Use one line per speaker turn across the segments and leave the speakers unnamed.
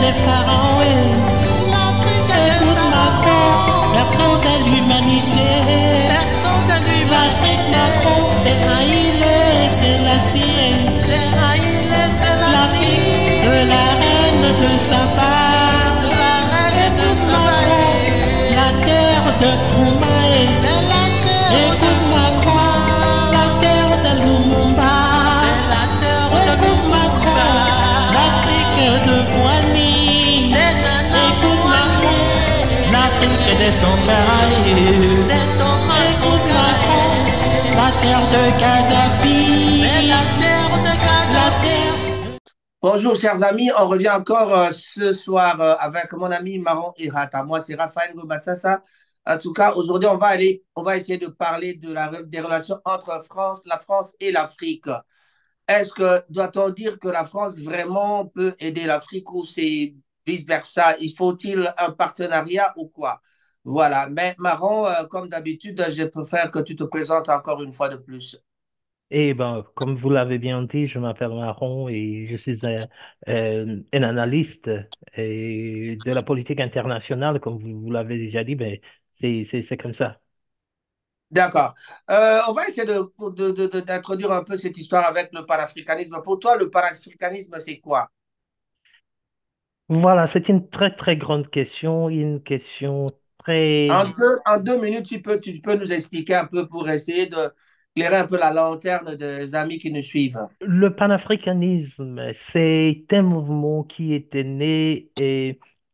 des pharaons, oui.
L'Afrique est des
Écoute Macron,
pharaons,
berceau de l'humanité.
berceau de
L'Afrique
l'humanité.
Macron, des Haïlé, c'est la sienne.
Des Haïlé
L'Afrique de
Selassie,
la reine de Saba.
de la reine de
Écoute Macron, la
Sabaé.
terre de Kroumae.
C'est la terre de
Écoute Macron,
Nkrumah,
la terre de Lumumba.
c'est la terre de
Écoute
Lumumba.
Macron, l'Afrique de Boigny.
Des Nana
Écoute Macron,
Boigny,
l'Afrique des Sankara.
des Thomas
Écoute Macron,
Sankara.
la terre de
C'est
Kadhafi.
la terre de
La
Kadhafi.
terre.
Bonjour chers amis, on revient encore ce soir avec mon ami Maron Irata. Moi c'est Raphaël Gobatsassa. En tout cas, aujourd'hui on va essayer de parler des relations entre la France et l'Afrique. Est-ce que doit-on dire que la France vraiment peut aider l'Afrique ou c'est vice-versa? Il faut-il un partenariat ou quoi? Voilà. Mais Maron, comme d'habitude, je préfère que tu te présentes encore une fois de plus.
Eh ben, comme vous l'avez bien dit, je m'appelle Marron et je suis un analyste de la politique internationale, comme vous l'avez déjà dit, ben, c'est comme ça.
D'accord. On va essayer d'introduire un peu cette histoire avec le panafricanisme. Pour toi, le panafricanisme, c'est quoi?
Voilà, c'est une très très grande question, une question très.
En 2 minutes, tu peux nous expliquer un peu pour essayer de éclairer un peu la lanterne des amis qui nous suivent.
Le panafricanisme, c'est un mouvement qui était né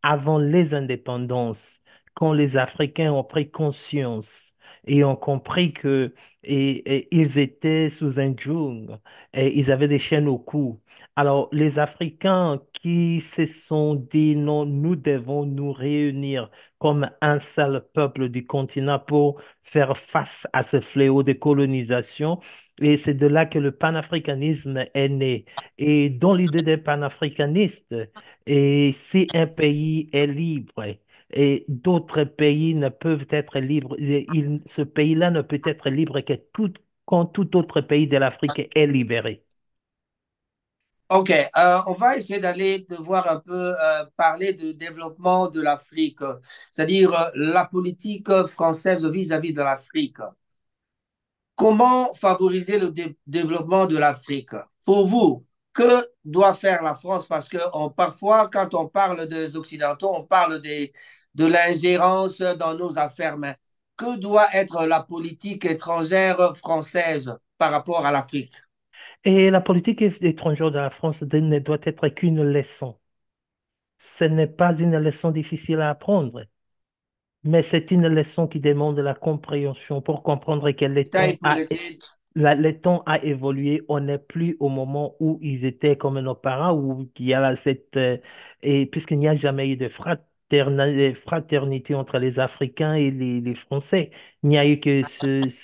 avant les indépendances, quand les Africains ont pris conscience et ont compris que ils étaient sous un joug et ils avaient des chaînes au cou. Alors, les Africains qui se sont dit non, nous devons nous réunir comme un seul peuple du continent pour faire face à ce fléau de colonisation, et c'est de là que le panafricanisme est né. Et dans l'idée des panafricanistes, et si un pays est libre et d'autres pays ne peuvent être libres, ce pays-là ne peut être libre que quand tout autre pays de l'Afrique est libéré.
OK, on va essayer de voir un peu parler de développement de l'Afrique, c'est-à-dire la politique française vis-à-vis de l'Afrique. Comment favoriser le développement de l'Afrique? Pour vous, que doit faire la France? Parce que parfois, quand on parle des Occidentaux, on parle de l'ingérence dans nos affaires. Mais que doit être la politique étrangère française par rapport à l'Afrique?
Et la politique étrangère de la France ne doit être qu'une leçon. Ce n'est pas une leçon difficile à apprendre, mais c'est une leçon qui demande la compréhension pour comprendre que
Taille pour essayer.
le temps a évolué. On n'est plus au moment où ils étaient comme nos parents, où il y a et puisqu'il n'y a jamais eu de fraternité entre les Africains et les Français, il n'y a eu que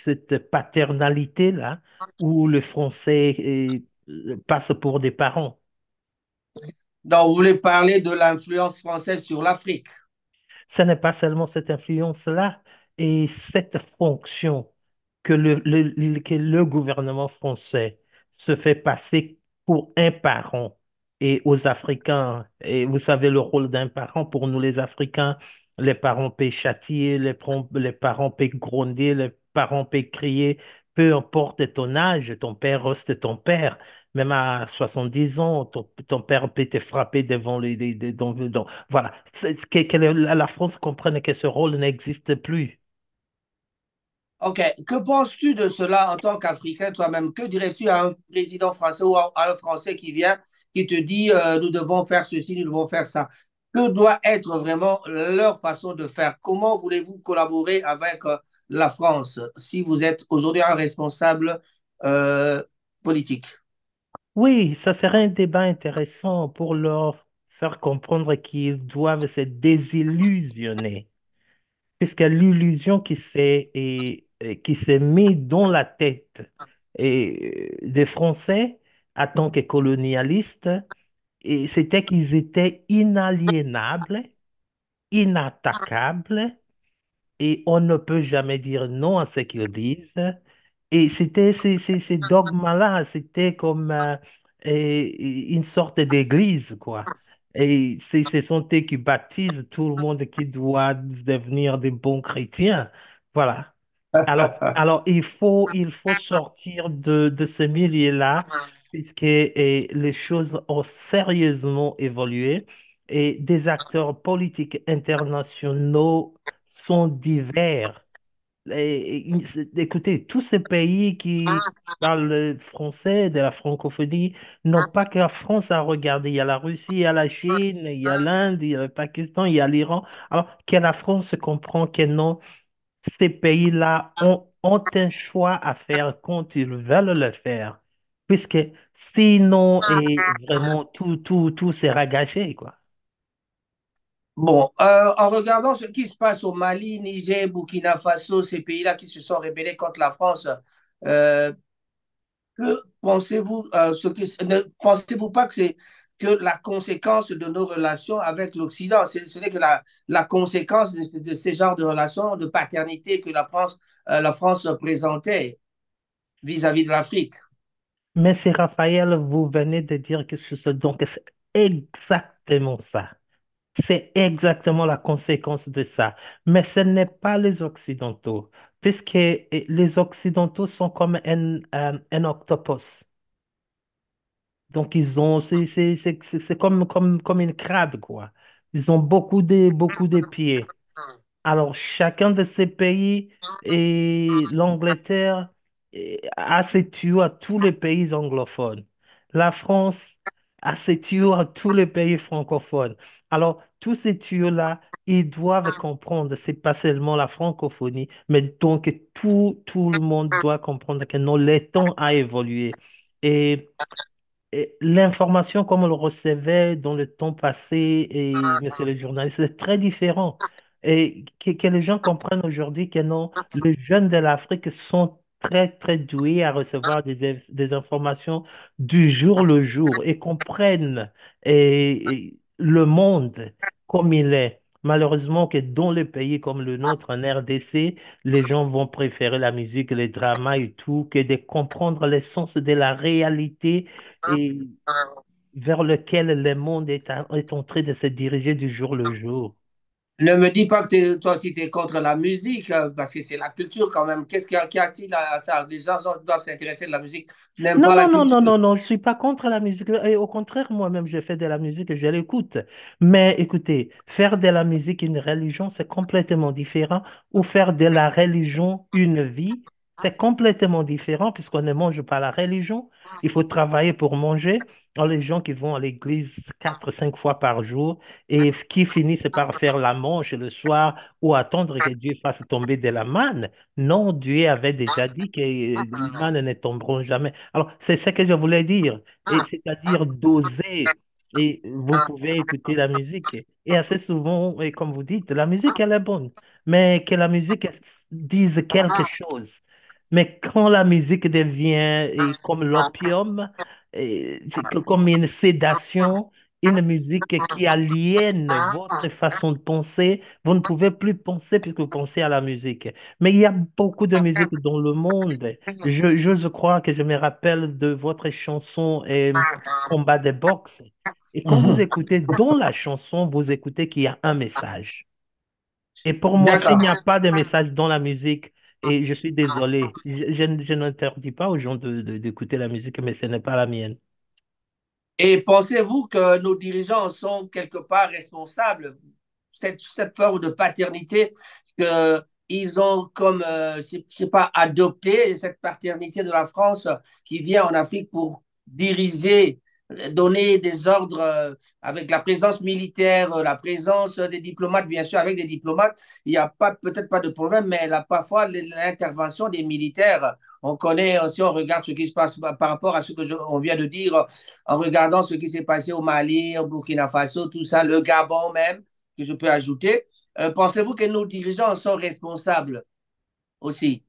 cette paternalité-là où le Français passe pour des parents.
Donc, vous voulez parler de l'influence française sur l'Afrique.
Ce n'est pas seulement cette influence-là et cette fonction que le gouvernement français se fait passer pour un parent et aux Africains. Et vous savez le rôle d'un parent pour nous les Africains, les parents peuvent châtier, les parents peuvent gronder, les parents peuvent crier, peu importe ton âge, ton père reste ton père. Même à 70 ans, ton père peut te frapper devant voilà. Que la France comprenne que ce rôle n'existe plus.
OK. Que penses-tu de cela en tant qu'Africain toi-même? Que dirais-tu à un président français ou à un Français qui vient, qui te dit nous devons faire ceci, nous devons faire ça? Que doit être vraiment leur façon de faire? Comment voulez-vous collaborer avec la France si vous êtes aujourd'hui un responsable euh, politique?
Oui, ça serait un débat intéressant pour leur faire comprendre qu'ils doivent se désillusionner, puisque l'illusion qui s'est mise dans la tête des Français en tant que colonialistes, et c'était qu'ils étaient inaliénables, inattaquables, et on ne peut jamais dire non à ce qu'ils disent. Et c'était ces dogmes-là, c'était comme une sorte d'église, quoi. Et ce sont eux qui baptisent tout le monde qui doit devenir des bons chrétiens. Voilà. Alors il faut sortir de ce milieu-là, puisque les choses ont sérieusement évolué et des acteurs politiques internationaux sont divers. Écoutez, tous ces pays qui parlent le français, de la francophonie, n'ont pas que la France à regarder. Il y a la Russie, il y a la Chine, il y a l'Inde, il y a le Pakistan, il y a l'Iran. Alors que la France comprend que non, ces pays-là ont un choix à faire quand ils veulent le faire. Puisque sinon, et vraiment, tout sera gâché, quoi.
Bon, en regardant ce qui se passe au Mali, Niger, Burkina Faso, ces pays-là qui se sont rebellés contre la France, euh, que pensez-vous, ne pensez-vous pas que c'est que la conséquence de nos relations avec l'Occident, ce n'est que la conséquence de ces genres de relations de paternité que la France présentait vis-à-vis de l'Afrique?
Mais c'est Raphaël, vous venez de dire quelque chose, donc c'est exactement ça. C'est exactement la conséquence de ça. Mais ce n'est pas les Occidentaux, puisque les Occidentaux sont comme un octopus. Donc, ils ont, c'est comme une crabe, quoi. Ils ont beaucoup de pieds. Alors, chacun de ces pays, et l'Angleterre a ses tuyaux à tous les pays anglophones. La France a ses tuyaux à tous les pays francophones. Alors, tous ces tuyaux-là, ils doivent comprendre, c'est pas seulement la francophonie, mais donc tout le monde doit comprendre que non, les temps a évolué. Et l'information comme on le recevait dans le temps passé, et monsieur le journaliste, c'est très différent. Et que les gens comprennent aujourd'hui que non, les jeunes de l'Afrique sont très doués à recevoir des informations du jour le jour et comprennent le monde comme il est. Malheureusement que dans les pays comme le nôtre, en RDC, les gens vont préférer la musique, les dramas et tout, que de comprendre l'essence de la réalité et vers lequel le monde est en train de se diriger du jour le jour.
Ne me dis pas que toi aussi tu es contre la musique, parce que c'est la culture quand même. Qu'y a-t-il à ça? Les gens doivent s'intéresser à la musique. Tu n'aimes pas la culture?
Non, je suis pas contre la musique. Et au contraire, moi-même, je fais de la musique et je l'écoute. Mais écoutez, faire de la musique une religion, c'est complètement différent. Ou faire de la religion une vie, c'est complètement différent puisqu'on ne mange pas la religion. Il faut travailler pour manger. Alors, les gens qui vont à l'église 4, 5 fois par jour et qui finissent par faire la manche le soir ou attendre que Dieu fasse tomber de la manne. Non, Dieu avait déjà dit que les mannes ne tomberont jamais. Alors, c'est ce que je voulais dire, et c'est-à-dire d'oser. Et vous pouvez écouter la musique. Et assez souvent, et comme vous dites, la musique, elle est bonne, mais que la musique dise quelque chose. Mais quand la musique devient comme l'opium, c'est comme une sédation, une musique qui aliène votre façon de penser, vous ne pouvez plus penser puisque vous pensez à la musique. Mais il y a beaucoup de musique dans le monde. J'ose croire que je me rappelle de votre chanson Combat de boxe. Et quand vous écoutez dans la chanson, vous écoutez qu'il y a un message. Et pour moi, s'il
D'accord.
n'y a pas de message dans la musique, et je suis désolé, je n'interdis pas aux gens d'écouter la musique, mais ce n'est pas la mienne.
Et pensez-vous que nos dirigeants sont quelque part responsables, cette forme de paternité qu'ils ont comme, je sais pas, adopté, cette paternité de la France qui vient en Afrique pour diriger, donner des ordres avec la présence militaire, la présence des diplomates, bien sûr, avec des diplomates, il n'y a pas, peut-être pas de problème, mais là, parfois l'intervention des militaires, on connaît, si on regarde ce qui se passe par rapport à ce que on vient de dire, en regardant ce qui s'est passé au Mali, au Burkina Faso, tout ça, le Gabon même, que je peux ajouter. Pensez-vous que nos dirigeants sont responsables aussi?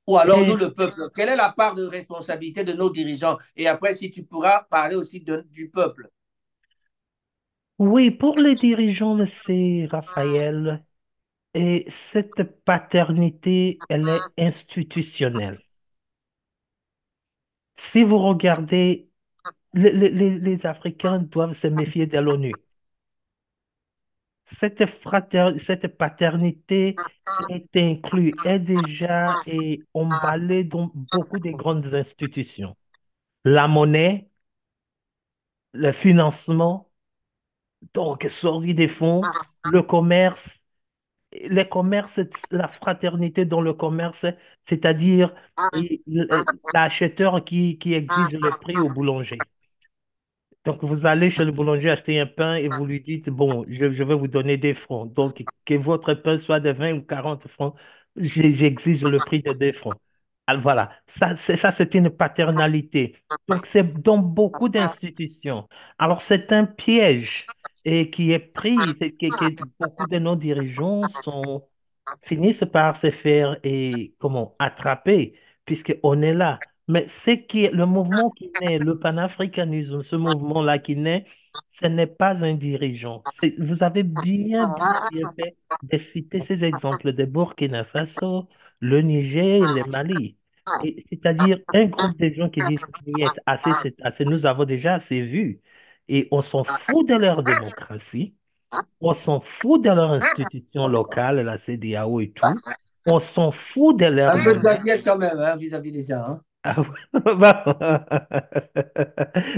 Ou alors nous,
Et
le peuple? Quelle est la part de responsabilité de nos dirigeants? Et après, si tu pourras parler aussi du peuple.
oui, pour les dirigeants, c'est Raphaël. Et cette paternité, elle est institutionnelle. Si vous regardez, les Africains doivent se méfier de l'ONU. cette paternité est inclue, est déjà emballée dans beaucoup de grandes institutions. La monnaie, le financement, donc sortir des fonds, le commerce, les commerces, la fraternité dans le commerce, c'est-à-dire l'acheteur qui exige le prix au boulanger. Donc, vous allez chez le boulanger acheter un pain et vous lui dites, bon, je vais vous donner des francs. Donc, que votre pain soit de 20 ou 40 francs, j'exige le prix de 2 francs. Alors, voilà, c'est une paternalité. Donc, c'est dans beaucoup d'institutions. Alors, c'est un piège et qui est pris, que beaucoup de nos dirigeants finissent par se faire comment, attraper, puisqu'on est là. Mais le mouvement qui naît, le panafricanisme, ce mouvement-là qui naît, ce n'est pas un dirigeant. Vous avez bien fait de citer ces exemples de Burkina Faso, le Niger, le Mali. C'est-à-dire un groupe de gens qui disent, niet, assez, c'est assez, nous avons déjà assez vu. Et on s'en fout de leur démocratie. On s'en fout de leur institution locale, la CEDEAO et tout. On s'en fout de leur
Un peu de
monnaie.
gentillesse quand même, hein, vis-à-vis des gens. Hein.
Ah ouais.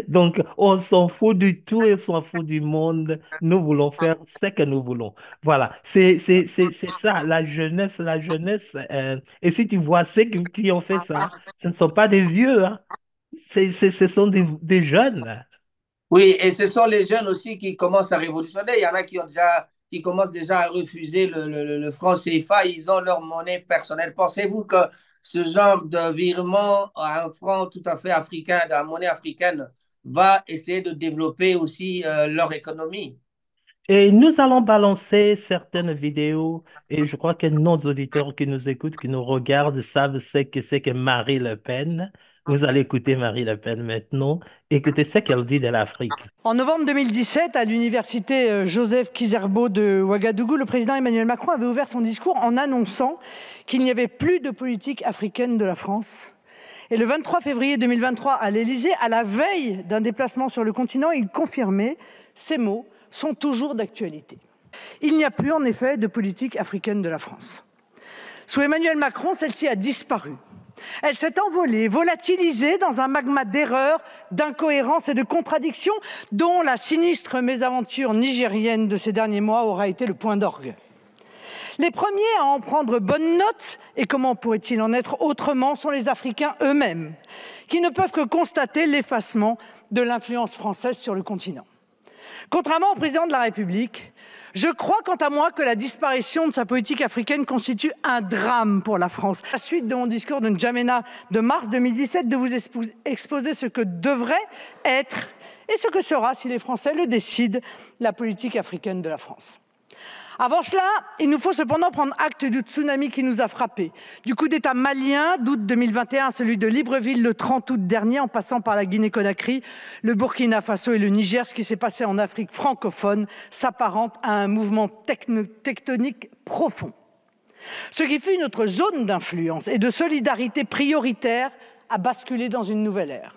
Donc, on s'en fout du tout et on s'en fout du monde. Nous voulons faire ce que nous voulons. Voilà, c'est ça, la jeunesse, la jeunesse. Et si tu vois ceux qui ont fait ça, ce ne sont pas des vieux, hein. Ce sont des jeunes.
Oui, et ce sont les jeunes aussi qui commencent à révolutionner. Il y en a qui commencent déjà à refuser le franc CFA. Ils ont leur monnaie personnelle. Pensez-vous que ce genre de virement à un franc tout à fait africain, de la monnaie africaine, va essayer de développer aussi leur économie?
Et nous allons balancer certaines vidéos et je crois que nos auditeurs qui nous écoutent, qui nous regardent, savent ce que c'est que Marie Le Pen. Vous allez écouter Marie Le Pen maintenant. Écoutez ce qu'elle dit de l'Afrique.
En novembre 2017, à l'université Joseph Kizerbo de Ouagadougou, le président Emmanuel Macron avait ouvert son discours en annonçant qu'il n'y avait plus de politique africaine de la France. Et le 23 février 2023, à l'Élysée, à la veille d'un déplacement sur le continent, il confirmait ces mots sont toujours d'actualité. Il n'y a plus en effet de politique africaine de la France. Sous Emmanuel Macron, celle-ci a disparu. Elle s'est envolée, volatilisée dans un magma d'erreurs, d'incohérences et de contradictions dont la sinistre mésaventure nigérienne de ces derniers mois aura été le point d'orgue. Les premiers à en prendre bonne note, et comment pourrait-il en être autrement, sont les Africains eux-mêmes, qui ne peuvent que constater l'effacement de l'influence française sur le continent. Contrairement au président de la République, je crois quant à moi que la disparition de sa politique africaine constitue un drame pour la France. À la suite de mon discours de N'Djamena de mars 2017, de vous exposer ce que devrait être et ce que sera, si les Français le décident, la politique africaine de la France. Avant cela, il nous faut cependant prendre acte du tsunami qui nous a frappés. Du coup d'État malien d'août 2021 à celui de Libreville le 30 août dernier, en passant par la Guinée-Conakry, le Burkina Faso et le Niger, ce qui s'est passé en Afrique francophone s'apparente à un mouvement tectonique profond. Ce qui fut notre zone d'influence et de solidarité prioritaire a basculé dans une nouvelle ère.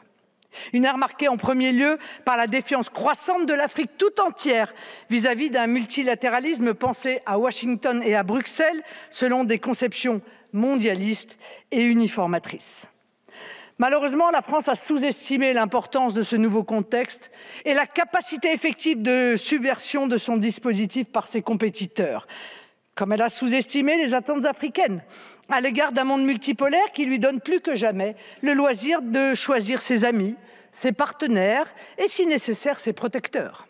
Une ère marquée en premier lieu par la défiance croissante de l'Afrique tout entière vis-à-vis d'un multilatéralisme pensé à Washington et à Bruxelles selon des conceptions mondialistes et uniformatrices. Malheureusement, la France a sous-estimé l'importance de ce nouveau contexte et la capacité effective de subversion de son dispositif par ses compétiteurs, comme elle a sous-estimé les attentes africaines à l'égard d'un monde multipolaire qui lui donne plus que jamais le loisir de choisir ses amis, ses partenaires et, si nécessaire, ses protecteurs.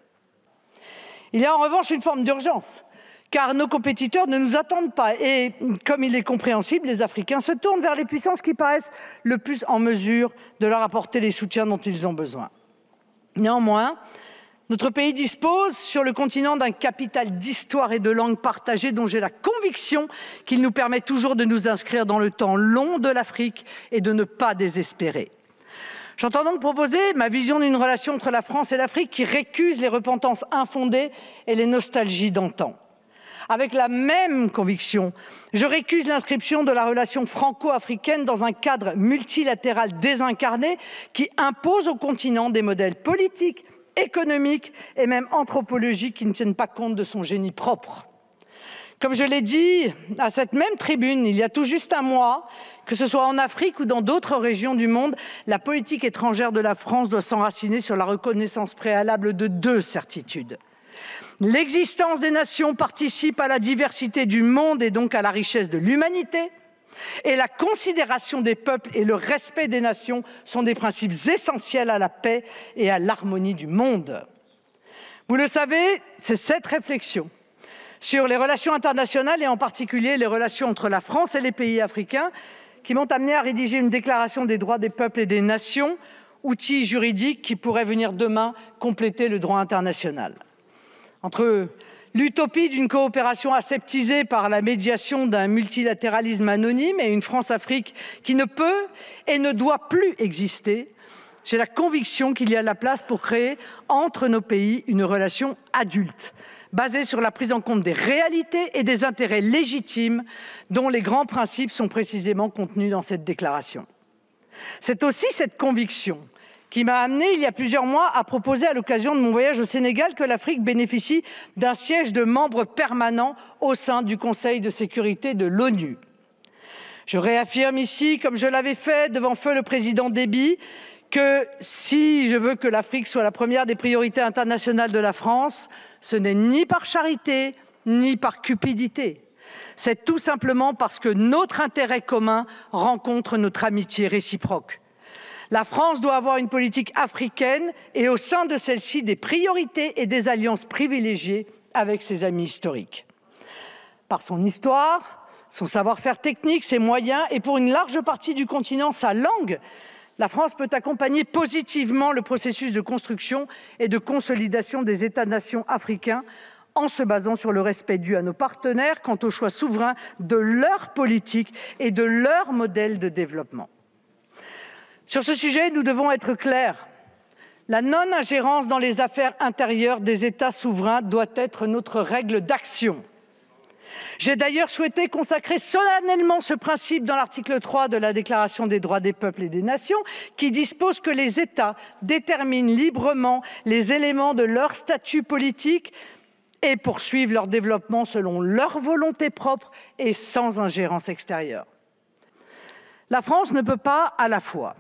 Il y a en revanche une forme d'urgence, car nos compétiteurs ne nous attendent pas et, comme il est compréhensible, les Africains se tournent vers les puissances qui paraissent le plus en mesure de leur apporter les soutiens dont ils ont besoin. Néanmoins, notre pays dispose sur le continent d'un capital d'histoire et de langue partagée dont j'ai la conviction qu'il nous permet toujours de nous inscrire dans le temps long de l'Afrique et de ne pas désespérer. J'entends donc proposer ma vision d'une relation entre la France et l'Afrique qui récuse les repentances infondées et les nostalgies d'antan. Avec la même conviction, je récuse l'inscription de la relation franco-africaine dans un cadre multilatéral désincarné qui impose au continent des modèles politiques, économiques et même anthropologiques qui ne tiennent pas compte de son génie propre. Comme je l'ai dit à cette même tribune il y a tout juste un mois, que ce soit en Afrique ou dans d'autres régions du monde, la politique étrangère de la France doit s'enraciner sur la reconnaissance préalable de deux certitudes. L'existence des nations participe à la diversité du monde et donc à la richesse de l'humanité. Et la considération des peuples et le respect des nations sont des principes essentiels à la paix et à l'harmonie du monde. Vous le savez, c'est cette réflexion sur les relations internationales et en particulier les relations entre la France et les pays africains qui m'ont amené à rédiger une déclaration des droits des peuples et des nations, outil juridique qui pourrait venir demain compléter le droit international. Entre l'utopie d'une coopération aseptisée par la médiation d'un multilatéralisme anonyme et une France-Afrique qui ne peut et ne doit plus exister, j'ai la conviction qu'il y a la place pour créer entre nos pays une relation adulte, basée sur la prise en compte des réalités et des intérêts légitimes dont les grands principes sont précisément contenus dans cette déclaration. C'est aussi cette conviction qui m'a amené, il y a plusieurs mois, à proposer à l'occasion de mon voyage au Sénégal que l'Afrique bénéficie d'un siège de membre permanent au sein du Conseil de sécurité de l'ONU. Je réaffirme ici, comme je l'avais fait devant feu le président Déby, que si je veux que l'Afrique soit la première des priorités internationales de la France, ce n'est ni par charité, ni par cupidité. C'est tout simplement parce que notre intérêt commun rencontre notre amitié réciproque. La France doit avoir une politique africaine et au sein de celle-ci des priorités et des alliances privilégiées avec ses amis historiques. Par son histoire, son savoir-faire technique, ses moyens et pour une large partie du continent, sa langue, la France peut accompagner positivement le processus de construction et de consolidation des États-nations africains en se basant sur le respect dû à nos partenaires quant au choix souverain de leur politique et de leur modèle de développement. Sur ce sujet, nous devons être clairs. La non-ingérence dans les affaires intérieures des États souverains doit être notre règle d'action. J'ai d'ailleurs souhaité consacrer solennellement ce principe dans l'article 3 de la Déclaration des droits des peuples et des nations, qui dispose que les États déterminent librement les éléments de leur statut politique et poursuivent leur développement selon leur volonté propre et sans ingérence extérieure. La France ne peut pas à la fois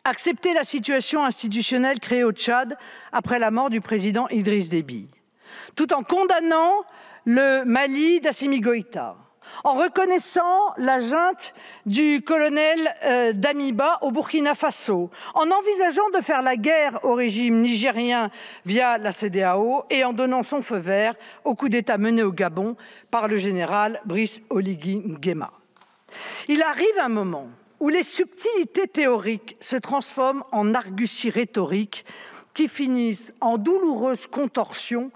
accepter la situation institutionnelle créée au Tchad après la mort du président Idriss Déby, tout en condamnant le Mali d'Assimi Goïta, en reconnaissant la junte du colonel Damiba au Burkina Faso, en envisageant de faire la guerre au régime nigérien via la CEDEAO et en donnant son feu vert au coup d'État mené au Gabon par le général Brice Oligui Nguema. Il arrive un moment où les subtilités théoriques se transforment en arguties rhétoriques qui finissent en douloureuses contorsions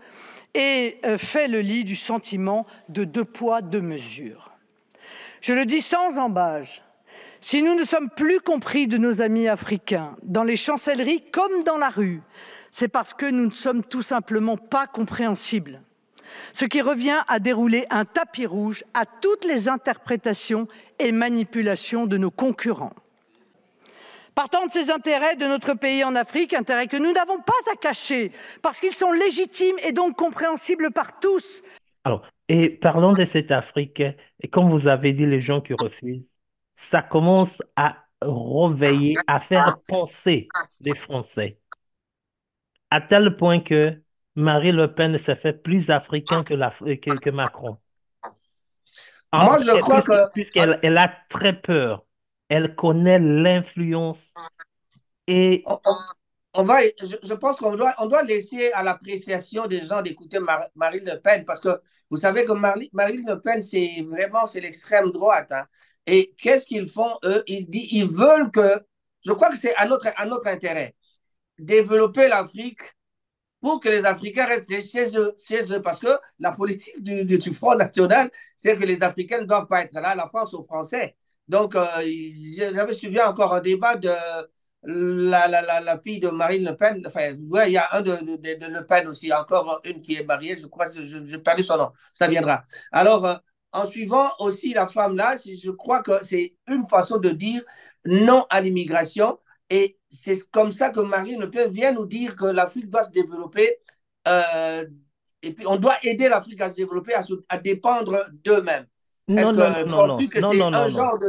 et fait le lit du sentiment de deux poids, deux mesures. Je le dis sans ambages, si nous ne sommes plus compris de nos amis africains, dans les chancelleries comme dans la rue, c'est parce que nous ne sommes tout simplement pas compréhensibles. Ce qui revient à dérouler un tapis rouge à toutes les interprétations et manipulations de nos concurrents. Partant de ces intérêts de notre pays en Afrique, intérêts que nous n'avons pas à cacher, parce qu'ils sont légitimes et donc compréhensibles par tous.
Alors, et parlons de cette Afrique, et comme vous avez dit, les gens qui refusent, ça commence à réveiller, à faire penser les Français, à tel point que Marine Le Pen se fait plus africain que Macron.
Moi, je crois que...
Puisqu'elle a très peur. Elle connaît l'influence et...
Je pense qu'on doit laisser à l'appréciation des gens d'écouter Marine Le Pen parce que vous savez que Marine Le Pen, c'est l'extrême droite. Hein. Et qu'est-ce qu'ils font, eux? Ils veulent que... Je crois que c'est à notre intérêt. Développer l'Afrique pour que les Africains restent chez eux, parce que la politique du Front National, c'est que les Africains ne doivent pas être là, la France aux Français. Donc, j'avais suivi encore un débat de la fille de Marine Le Pen. Enfin, ouais, il y a un de Le Pen aussi, encore une qui est mariée, je crois, j'ai perdu son nom, ça viendra. Alors, en suivant aussi la femme là, je crois que c'est une façon de dire non à l'immigration Et c'est comme ça que Marine Le Pen vient nous dire que l'Afrique doit se développer euh, et puis on doit aider l'Afrique à se développer, à dépendre d'eux-mêmes.
Non,
Est-ce
non,
que
non, non,
penses-tu que
non,
c'est
non, non,
un
non.
genre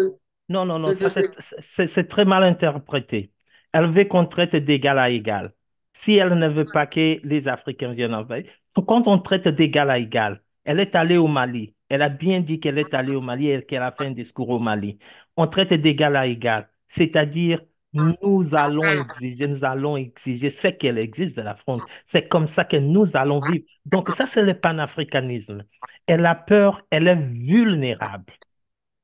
Non, non, non,
de,
ça
de, de-
c'est très mal interprété. Elle veut qu'on traite d'égal à égal. Si elle ne veut pas que les Africains viennent en veille, quand on traite d'égal à égal, elle est allée au Mali. Elle a bien dit qu'elle est allée au Mali et qu'elle a fait un discours au Mali. On traite d'égal à égal, c'est-à-dire nous allons exiger ce qu'elle exige de la France. C'est comme ça que nous allons vivre. Donc ça, c'est le panafricanisme. Elle a peur, elle est vulnérable.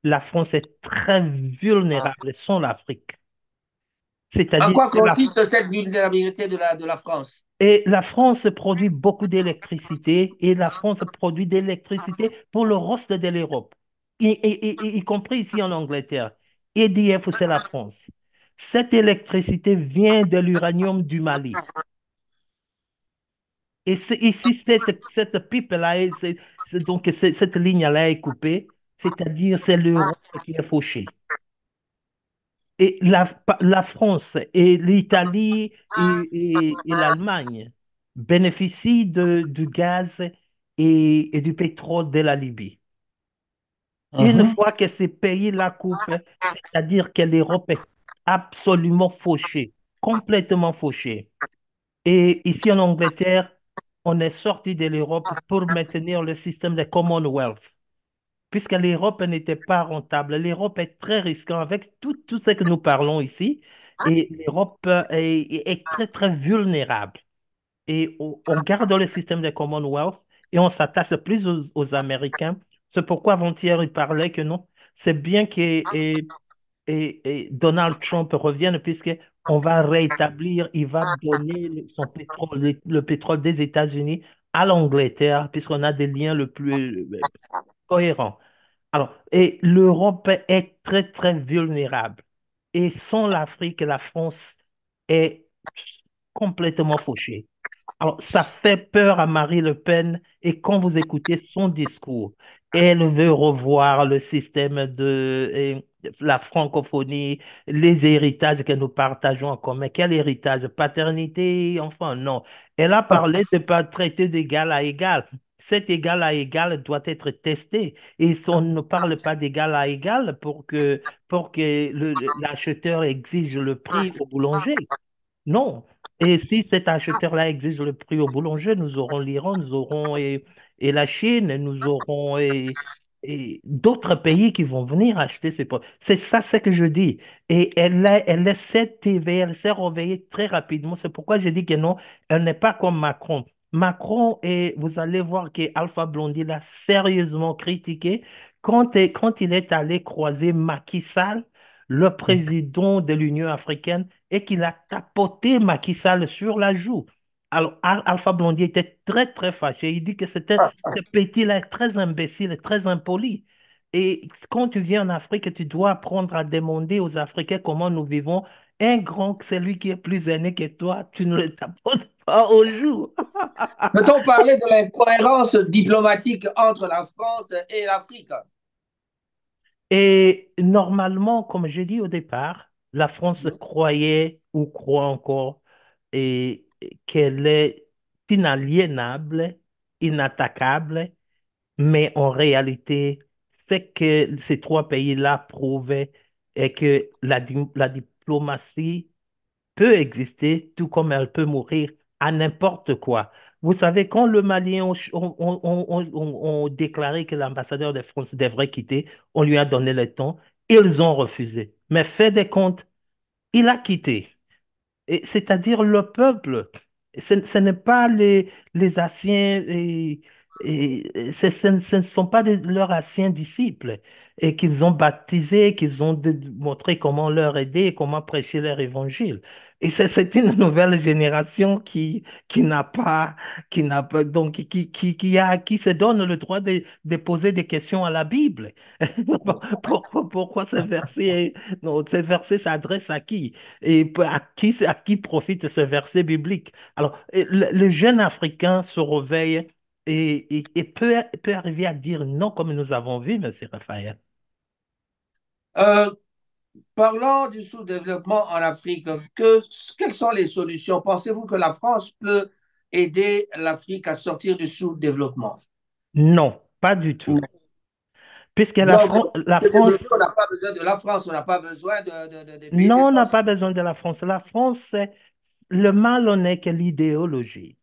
La France est très vulnérable sans l'Afrique.
En
C'est-à-dire
quoi
que
consiste cette vulnérabilité de la France?
la France produit beaucoup d'électricité et la France produit d'électricité pour le reste de l'Europe, y compris ici en Angleterre. EDF, c'est la France. Cette électricité vient de l'uranium du Mali. Et si cette pipe-là, donc cette ligne-là est coupée, c'est-à-dire c'est l'Europe qui est fauchée. Et la France et l'Italie et l'Allemagne bénéficient du gaz et du pétrole de la Libye. Une
Mhm.
fois que ces pays la coupent, c'est-à-dire que l'Europe est absolument fauchée, complètement fauchée. Et ici en Angleterre, on est sorti de l'Europe pour maintenir le système de Commonwealth puisque l'Europe n'était pas rentable. L'Europe est très risquée avec tout ce que nous parlons ici. Et l'Europe est très, très vulnérable. Et on garde le système de Commonwealth et on s'attache plus aux Américains. C'est pourquoi avant-hier, il parlait que non, c'est bien que Donald Trump revienne puisque on va rétablir, il va donner son pétrole, le pétrole des États-Unis à l'Angleterre puisqu'on a des liens le plus cohérents. Alors, et l'Europe est très, très vulnérable. Et sans l'Afrique, la France est complètement fauchée. Alors, ça fait peur à Marie Le Pen et quand vous écoutez son discours, elle veut revoir le système de la francophonie, les héritages que nous partageons en commun. Quel héritage? Paternité, enfant, non. Elle a parlé de pas traiter d'égal à égal. Cet égal à égal doit être testé. Et on ne parle pas d'égal à égal pour que l'acheteur exige le prix au boulanger. Non. Et si cet acheteur-là exige le prix au boulanger, nous aurons l'Iran, nous aurons la Chine, nous aurons d'autres pays qui vont venir acheter ces produits. C'est ça ce que je dis. Et elle s'est éveillée, elle s'est réveillée très rapidement. C'est pourquoi je dis que non, elle n'est pas comme Macron. Macron, et vous allez voir que Alpha Blondy l'a sérieusement critiqué quand il est allé croiser Macky Sall, le président de l'Union africaine et qu'il a tapoté Macky Sall sur la joue. Alors, Alpha Blondy était très, très fâché. Il dit que ce petit-là est très imbécile, très impoli. Et quand tu viens en Afrique, tu dois apprendre à demander aux Africains comment nous vivons. Un grand, c'est lui qui est plus aîné que toi, tu ne le tapotes pas au jour.
Peut-on parler de l'incohérence diplomatique entre la France et l'Afrique?
Et normalement, comme j'ai dit au départ, la France croyait ou croit encore qu'elle est inaliénable, inattaquable, mais en réalité, ce que ces trois pays-là prouvaient est que la diplomatie peut exister, tout comme elle peut mourir à n'importe quoi. Vous savez, quand le Malien ont déclaré que l'ambassadeur de France devrait quitter, on lui a donné le temps, ils ont refusé. Mais fait des comptes, il a quitté. C'est-à-dire le peuple. Ce n'est pas les anciens, ce ne sont pas leurs anciens disciples et qu'ils ont baptisés, qu'ils ont montré comment leur aider, comment prêcher leur évangile. Et c'est une nouvelle génération donc qui se donne le droit de poser des questions à la Bible. Pourquoi non, ces versets s'adressent à qui? Et à qui profite ce verset biblique? Alors, le jeune Africain se réveille et peut arriver à dire non, comme nous avons vu, M. Raphaël.
Parlant du sous-développement en Afrique, quelles sont les solutions? Pensez-vous que la France peut aider l'Afrique à sortir du sous-développement?
Non, pas du tout. Puisque
Donc,
La
se
France,
développer, on n'a pas besoin de la France, on n'a pas besoin des pays
non, on n'a
étrangers.
pas besoin de la France. La France, c'est le mal en est que l'idéologie.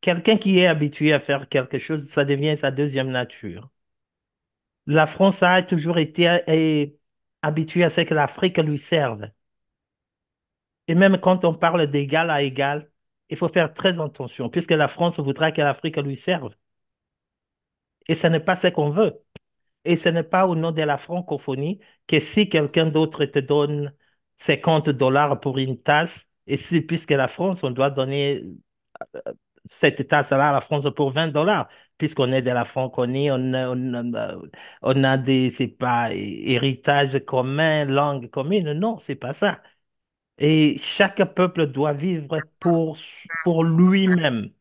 Quelqu'un qui est habitué à faire quelque chose, ça devient sa deuxième nature. La France a toujours été habituée à ce que l'Afrique lui serve. Et même quand on parle d'égal à égal, il faut faire très attention, puisque la France voudra que l'Afrique lui serve. Et ce n'est pas ce qu'on veut. Et ce n'est pas au nom de la francophonie que si quelqu'un d'autre te donne 50 dollars pour une tasse, et si, puisque la France, on doit donner cette tasse-là à la France pour 20 dollars, puisqu'on est de la francophonie, on a des, c'est pas, héritage commun, langue commune. Non, c'est pas ça. Et chaque peuple doit vivre pour lui-même.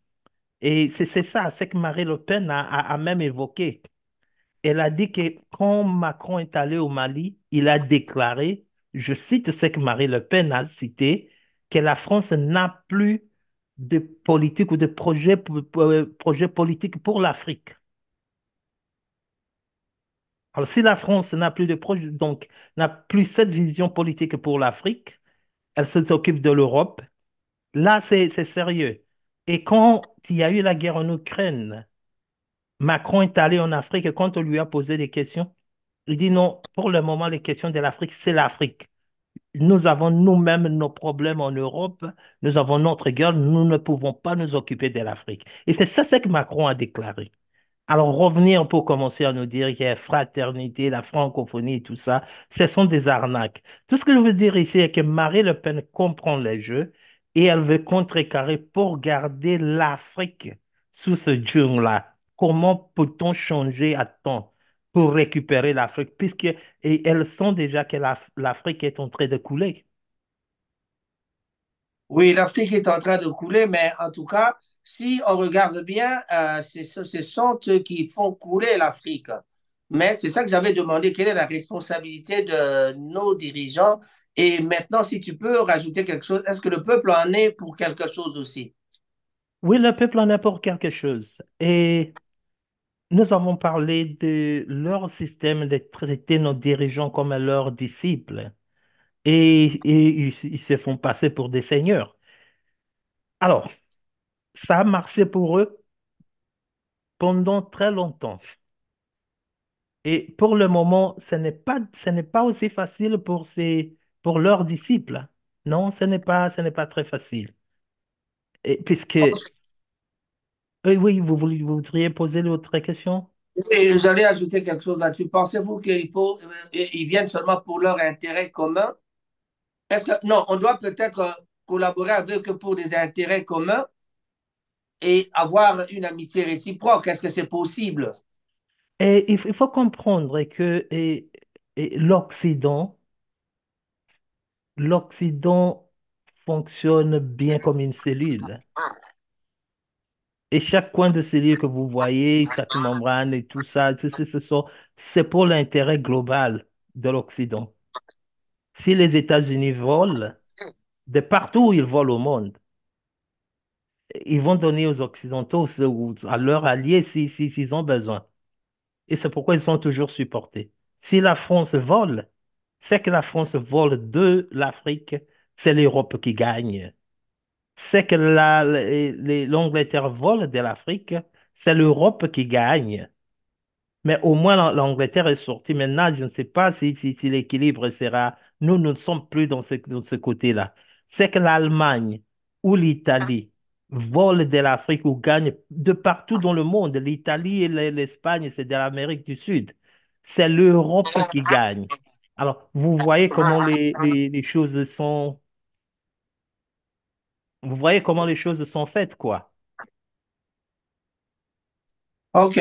Et c'est ça, c'est que Marie Le Pen a même évoqué. Elle a dit que quand Macron est allé au Mali, il a déclaré, je cite ce que Marie Le Pen a cité, que la France n'a plus de politique ou de projet politique pour l'Afrique. Alors, si la France n'a plus de projet, donc n'a plus cette vision politique pour l'Afrique, elle s'occupe de l'Europe. Là, c'est sérieux. Et quand il y a eu la guerre en Ukraine, Macron est allé en Afrique et quand on lui a posé des questions, il dit non, pour le moment, les questions de l'Afrique, c'est l'Afrique. Nous avons nous-mêmes nos problèmes en Europe, nous avons notre guerre, nous ne pouvons pas nous occuper de l'Afrique. Et c'est ça ce que Macron a déclaré. Alors, revenir pour commencer à nous dire qu'il y a fraternité, la francophonie et tout ça, ce sont des arnaques. Tout ce que je veux dire ici est que Marie Le Pen comprend les jeux et elle veut contrecarrer pour garder l'Afrique sous ce joug-là. Comment peut-on changer à temps pour récupérer l'Afrique, puisque et elles sent déjà que l'Afrique est en train de couler.
Oui, l'Afrique est en train de couler, mais en tout cas, si on regarde bien, ce sont eux qui font couler l'Afrique. Mais c'est ça que j'avais demandé, quelle est la responsabilité de nos dirigeants? Et maintenant, si tu peux rajouter quelque chose, est-ce que le peuple en est pour quelque chose aussi?
Oui, le peuple en a pour quelque chose. Et nous avons parlé de leur système de traiter nos dirigeants comme leurs disciples et ils se font passer pour des seigneurs. Alors, ça a marché pour eux pendant très longtemps. Et pour le moment, ce n'est pas aussi facile pour leurs disciples. Non, ce n'est pas très facile. Et puisque, oui, vous voudriez poser l'autre question?
Et j'allais ajouter quelque chose là-dessus. Pensez-vous ils viennent seulement pour leur intérêt commun? Est-ce que, non, on doit peut-être collaborer avec eux pour des intérêts communs et avoir une amitié réciproque. Est-ce que c'est possible?
Et il faut comprendre que l'Occident fonctionne bien comme une cellule. Et chaque coin de cellule que vous voyez, chaque membrane et tout ça, c'est pour l'intérêt global de l'Occident. Si les États-Unis volent, de partout où ils volent au monde, ils vont donner aux Occidentaux ou à leurs alliés s'ils ont besoin. Et c'est pourquoi ils sont toujours supportés. Si la France vole, c'est que la France vole de l'Afrique, c'est l'Europe qui gagne. C'est que l'Angleterre vole de l'Afrique, c'est l'Europe qui gagne. Mais au moins, l'Angleterre est sortie. Maintenant, je ne sais pas si l'équilibre sera. Nous ne sommes plus dans ce côté-là. C'est que l'Allemagne ou l'Italie volent de l'Afrique ou gagnent de partout dans le monde. L'Italie et l'Espagne, c'est de l'Amérique du Sud. C'est l'Europe qui gagne. Alors, vous voyez comment les choses sont. Vous voyez comment les choses sont faites, quoi.
OK.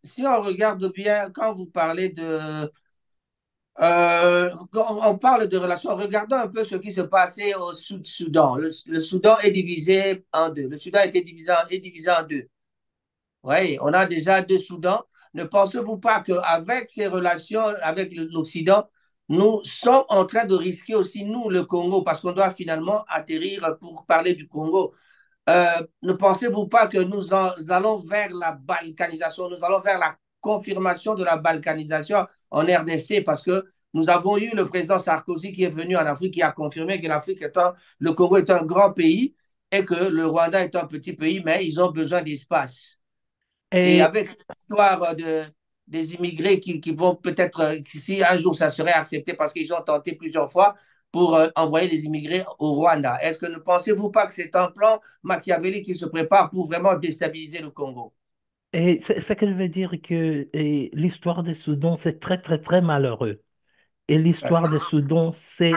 Si on regarde bien, quand vous parlez quand on parle de relations, regardons un peu ce qui se passait au Soudan. Le Soudan est divisé en deux. Le Soudan est divisé en deux. Oui, on a déjà deux Soudans. Ne pensez-vous pas qu'avec ces relations avec l'Occident, nous sommes en train de risquer aussi, nous, le Congo, parce qu'on doit finalement atterrir pour parler du Congo. Ne pensez-vous pas que allons vers la balkanisation, nous allons vers la confirmation de la balkanisation en RDC, parce que nous avons eu le président Sarkozy qui est venu en Afrique, qui a confirmé que le Congo est un grand pays et que le Rwanda est un petit pays, mais ils ont besoin d'espace. Et avec l'histoire des immigrés qui vont peut-être, si un jour ça serait accepté, parce qu'ils ont tenté plusieurs fois pour envoyer les immigrés au Rwanda. Est-ce que ne pensez-vous pas que c'est un plan machiavélique qui se prépare pour vraiment déstabiliser le Congo?
Et ce que je veux dire que l'histoire du Soudan, c'est très, très, très malheureux. Et l'histoire du Soudan, c'est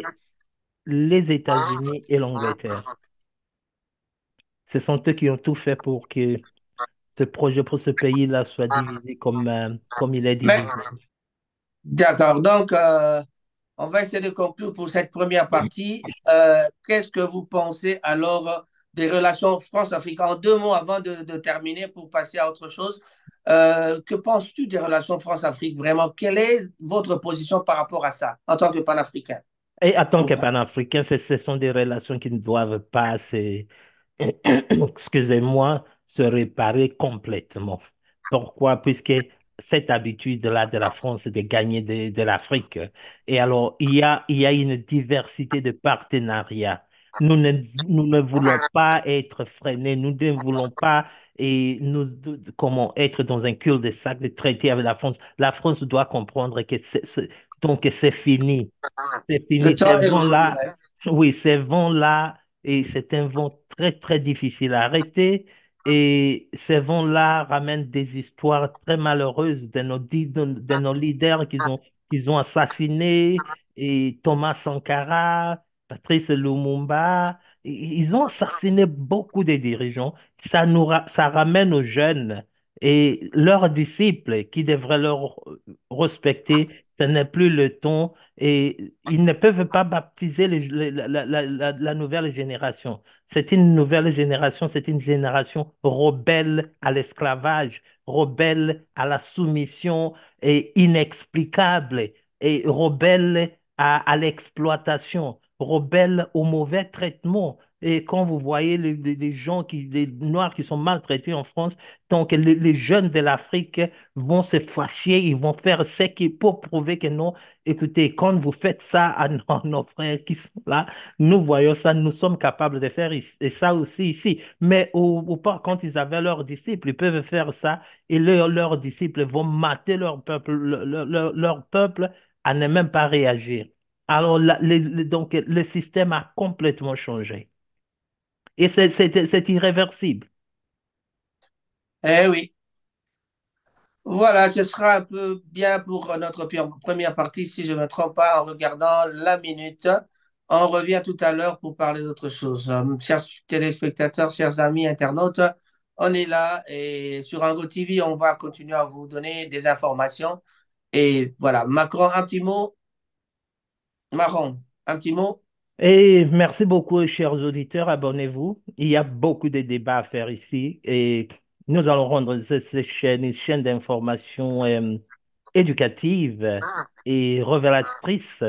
les États-Unis et l'Angleterre. Ce sont eux qui ont tout fait pour que ce projet pour ce pays-là soit divisé comme il est divisé.
D'accord. Donc, on va essayer de conclure pour cette première partie. Qu'est-ce que vous pensez alors des relations France-Afrique? En 2 mots avant de terminer pour passer à autre chose, que penses-tu des relations France-Afrique vraiment? Quelle est votre position par rapport à ça en tant que panafricain?
Et en tant que panafricain, ce sont des relations qui ne doivent pas excusez-moi, se réparer complètement. Pourquoi? Puisque cette habitude-là de la France de gagner de l'Afrique. Et alors, il y a une diversité de partenariats. Nous ne voulons pas être freinés, nous ne voulons pas comment, être dans un cul-de-sac de traiter avec la France. La France doit comprendre que donc c'est fini. C'est fini. Ces vents-là, oui, ces vents-là, et c'est un vent très, très difficile à arrêter. Et ces vents-là ramènent des histoires très malheureuses de nos leaders qu'ils ont assassinés, et Thomas Sankara, Patrice Lumumba. Ils ont assassiné beaucoup de dirigeants. Ça ramène aux jeunes et leurs disciples qui devraient leur respecter. Ce n'est plus le temps et ils ne peuvent pas baptiser la nouvelle génération. C'est une nouvelle génération, c'est une génération rebelle à l'esclavage, rebelle à la soumission et inexplicable, et rebelle à l'exploitation, rebelle au mauvais traitement. Et quand vous voyez les Noirs qui sont maltraités en France, donc les jeunes de l'Afrique vont se fâcher, ils vont faire ce qu'il pour prouver que non. Écoutez, quand vous faites ça à nos frères qui sont là, nous voyons ça, nous sommes capables de faire et ça aussi ici. Mais quand ils avaient leurs disciples, ils peuvent faire ça et leurs disciples vont mater leur peuple à ne même pas réagir. Alors, donc, le système a complètement changé. Et c'est irréversible.
Eh oui. Voilà, ce sera un peu bien pour notre première partie, si je ne me trompe pas, en regardant la minute. On revient tout à l'heure pour parler d'autre chose. Chers téléspectateurs, chers amis internautes, on est là et sur Ango TV, on va continuer à vous donner des informations. Et voilà, Macron, un petit mot. Marron, un petit mot.
Et merci beaucoup, chers auditeurs. Abonnez-vous. Il y a beaucoup de débats à faire ici et nous allons rendre cette chaîne une chaîne d'information éducative et révélatrice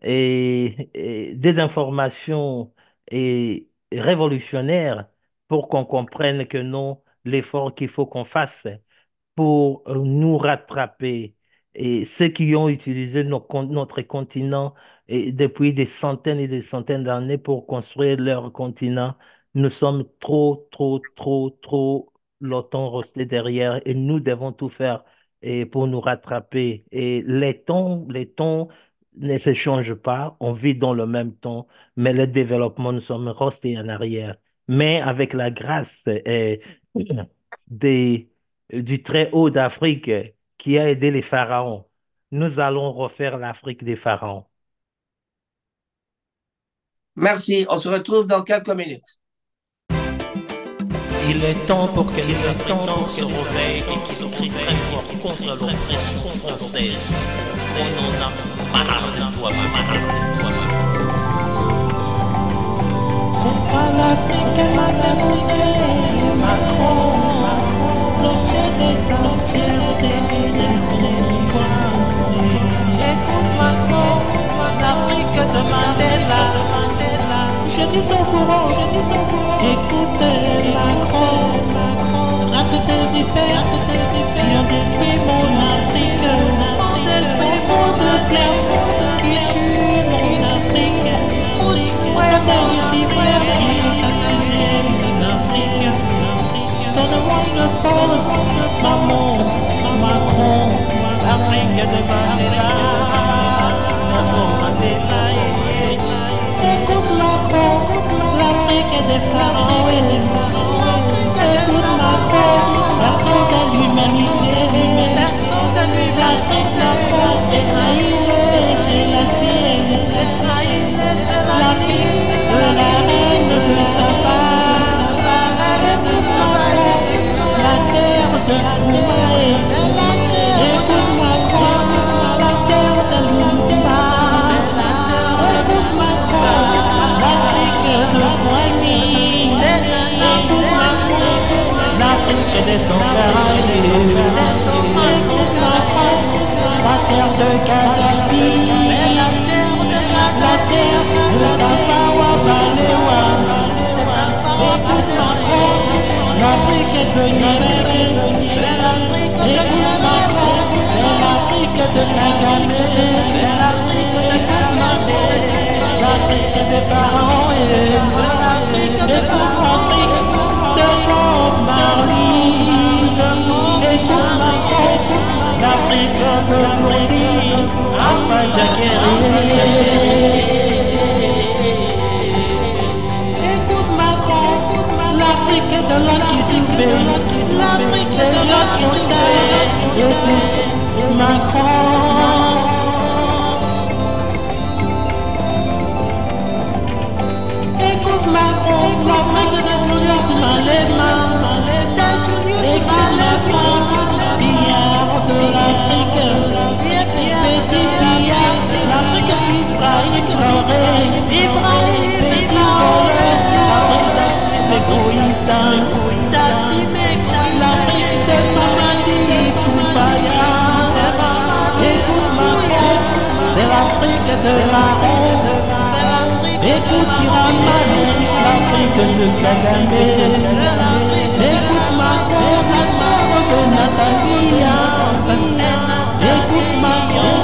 et des informations et révolutionnaires pour qu'on comprenne que non, l'effort qu'il faut qu'on fasse pour nous rattraper. Et ceux qui ont utilisé notre continent et depuis des centaines et des centaines d'années pour construire leur continent, nous sommes trop, trop, trop, trop longtemps restés derrière et nous devons tout faire pour nous rattraper. Et les temps ne se changent pas, on vit dans le même temps, mais le développement, nous sommes restés en arrière. Mais avec la grâce des du Très-Haut d'Afrique qui a aidé les pharaons. Nous allons refaire l'Afrique des pharaons.
Merci, on se retrouve dans quelques minutes.
Il est temps pour que les Africains se réveillent et qu'ils crient très fort contre l'oppression française. On en a marre de toi, marre de toi.
C'est pas l'Afrique qui m'a demandé, Macron, l'objet de ta fierté. dis au courant, écoutez Macron, race de vipères, qui ont détruit mon Afrique, au fond de diable, qui tue mon Afrique, où tu vois des Lucifer qui saccagent mon Afrique. Donne-moi une pause, maman, Macron,
L'Afrique de Mandela, Nelson Mandela.
écoute Macron, l'Afrique est des pharaons, écoute Macron, berceau de l'humanité, l'Afrique Macron, Haïlé, c'est la sienne, l'Afrique de la reine de Saba, la terre de Koumaï, écoute Macron, la terre de Lumumba, écoute Macron, l'Afrique de Boigny, écoute Macron, l'Afrique des Sankara, écoute Macron, la terre de Kadhafi, la terre de Tafawa Balewa, écoute Macron, l'Afrique de Nyerere, écoute Macron, c'est l'Afrique de Kagame, l'Afrique des pharaons, écoute l'Afrique de Bob Marley, écoute Macron, l'Afrique de Blondie, Alpha Jacquerie. Écoute Macron, l'Afrique de Lucky Dubé, l'Afrique des gens qui ont taillé. Écoute Macron. Écoute Macron, l'Afrique de Julius Malema, écoute Macron, billard de l'Afrique, petit billard, l'Afrique d'Ibrahim Traoré, petit voleur, l'Afrique l'Afrique de Mamadi Toumbaya, écoute Macron, c'est l'Afrique de Marron, écoute Iramane, l'Afrique de Kagame, écoute Macron, la terre de Natalia, écoute Macron,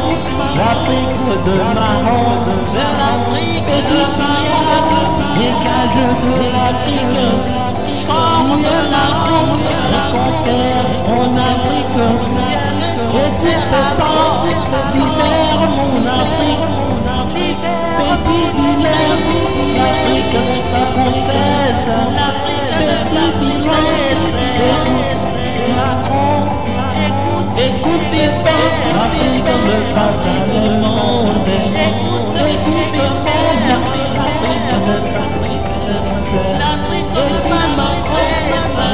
l'Afrique de Marron, petit Macron, dégage de l'Afrique. Sors de Macron, un concert en Afrique. Écoute papa, libère mon Afrique. Petit vilain, l'Afrique n'est pas française. Petit vilain, écoute Macron. Écoute les peuples, l'Afrique n'est pas allemande. Écoute les peuples, l'Afrique n'est pas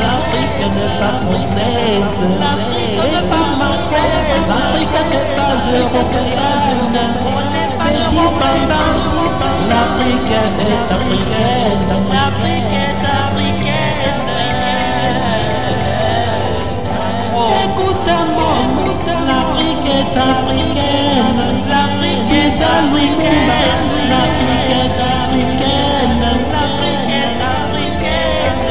l'Afrique n'est pas française, l'Afrique n'est pas française, l'Afrique n'est pas européenne, petit papa, l'Afrique est africaine, l'Afrique est africaine. Écoute-moi, l'Afrique est africaine, l'Afrique est africaine, l'Afrique est africaine, l'Afrique est africaine.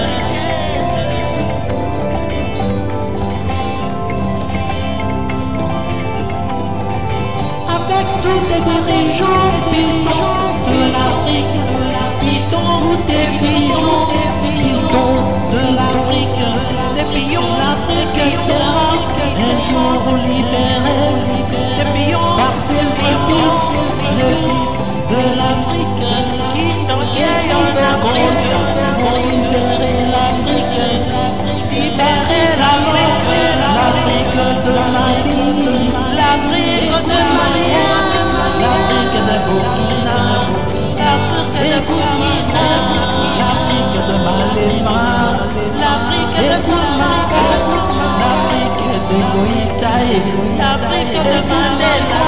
Avec tous les dirigeants pitons de l'Afrique, pitons des dirigeants pitons de l'Afrique, des pions, l'Afrique sera un jour libérée, des pions par Sylvius, le fils de l'Afrique, qui vont libérer l'Afrique, libérer l'Afrique de Mali, l'Afrique de Mali, l'Afrique de Burkina, l'Afrique de Burkina, l'Afrique de Malema, l'Afrique de Soumaka, l'Afrique de Goïta, l'Afrique de Mandela,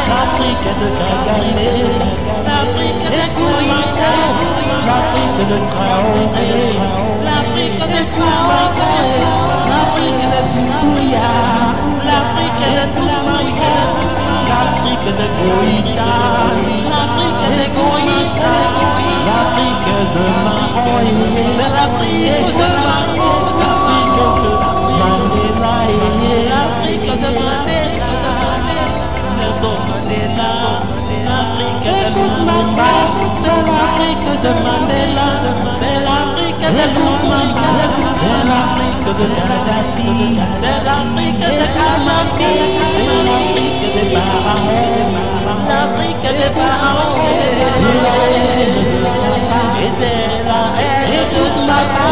l'Afrique de Kagame, l'Afrique de Goïta, l'Afrique de Traoré, l'Afrique de Traoré, l'Afrique de Doumbouya, l'Afrique de Doumbouya, l'Afrique de Goïta, l'Afrique de Goïta, l'Afrique
l'Afrique de Mandela, Nelson Mandela, l'Afrique de Lumumba, c'est l'Afrique de Mandela, c'est l'Afrique de Lumumba, c'est l'Afrique de Kadhafi, c'est l'Afrique de Kadhafi, c'est l'Afrique des pharaons, l'Afrique des pharaons, et de la haine de Saba,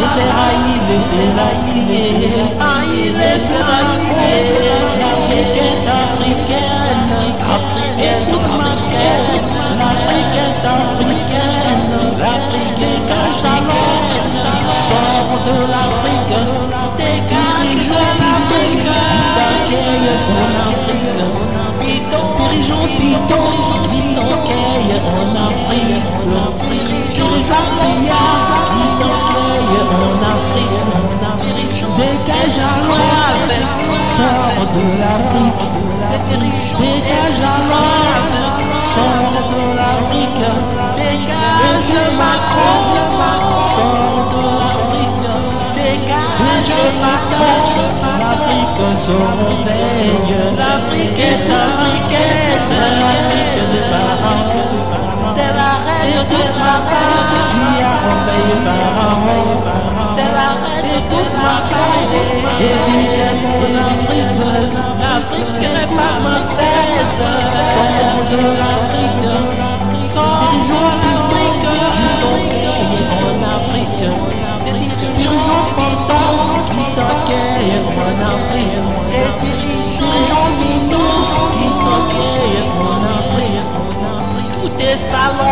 Haïlé Sélassié, Haïlé Sélassié, l'Afrique est africaine, l'Afrique est africaine, l'Afrique est africaine, l'Afrique est cachalote, sors de l'Afrique, dégage de l'Afrique, t'accueille en Afrique, dirigeant Piton, t'accueille en Afrique, dirigeant Zambia, t'accueille en Afrique, dégage l'Afrique, sors de l'Afrique, dégage l'Afrique, sors de l'Afrique, dégage Macron, sors de l'Afrique, dégage Macron, l'Afrique se réveille, l'Afrique est africaine, c'est l'Afrique des pharaons, de la reine des Saba qui a réveillé Pharaon, de la reine des Saba, évidemment l'Afrique n'est pas française, sors de l'Afrique, sors de l'Afrique, en Afrique, des dirigeants Piton qui t'accueillent en Afrique, des dirigeants Minus qui t'accueillent en Afrique, tous tes salons